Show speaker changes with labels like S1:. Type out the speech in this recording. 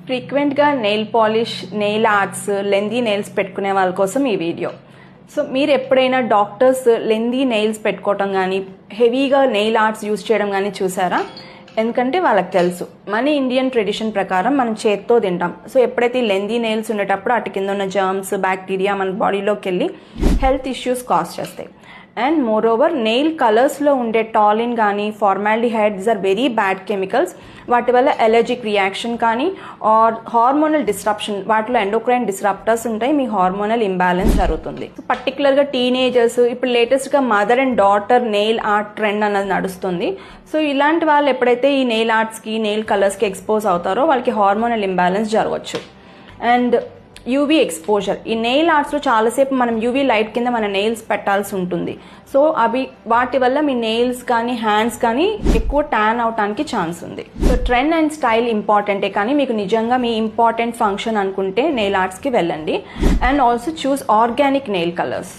S1: ఫ్రీక్వెంట్గా nail polish, nail arts, lengthy nails పెట్టుకునే వాళ్ళ కోసం ఈ వీడియో. సో మీరు ఎప్పుడైనా డాక్టర్స్ లెందీ నెయిల్స్ పెట్టుకోవటం కానీ, హెవీగా నెయిల్ ఆర్ట్స్ యూజ్ చేయడం కానీ చూసారా? ఎందుకంటే వాళ్ళకి తెలుసు, మన ఇండియన్ ట్రెడిషన్ ప్రకారం మనం చేత్తో తింటాం. సో ఎప్పుడైతే లెందీ నెయిల్స్ ఉండేటప్పుడు అటు కింద ఉన్న జర్మ్స్, బ్యాక్టీరియా మన బాడీలోకి వెళ్ళి హెల్త్ ఇష్యూస్ కాజ్ చేస్తాయి. అండ్ మోర్ ఓవర్ నెయిల్ కలర్స్లో ఉండే టాలిన్ కానీ, formaldehyde, these are very bad chemicals. వాటి వల్ల ఎలర్జిక్ రియాక్షన్ కానీ ఆర్ హార్మోనల్ డిస్రప్షన్, వాటిలో ఎండోక్రైన్ డిస్రప్టర్స్ ఉంటాయి, మీ హార్మోనల్ ఇంబ్యాలెన్స్ జరుగుతుంది. పర్టికులర్గా టీనేజర్స్, ఇప్పుడు లేటెస్ట్గా mother and daughter nail art trend అన్నది నడుస్తుంది. సో ఇలాంటి వాళ్ళు ఎప్పుడైతే ఈ నెయిల్ ఆర్ట్స్కి, నెయిల్ కలర్స్కి ఎక్స్పోజ్ అవుతారో వాళ్ళకి హార్మోనల్ ఇంబ్యాలెన్స్ జరగవచ్చు. అండ్ యూవీ ఎక్స్పోజర్, ఈ నెయిల్ ఆర్ట్స్లో చాలాసేపు మనం యూవీ లైట్ కింద మన నెయిల్స్ పెట్టాల్సి ఉంటుంది. సో వాటి వల్ల మీ నెయిల్స్ కానీ, హ్యాండ్స్ కానీ ఎక్కువ ట్యాన్ అవటానికి ఛాన్స్ ఉంది. సో ట్రెండ్ అండ్ స్టైల్ ఇంపార్టెంటే, కానీ మీకు నిజంగా మీ ఇంపార్టెంట్ ఫంక్షన్ అనుకుంటే నెయిల్ ఆర్ట్స్కి వెళ్ళండి. And also choose organic nail colours.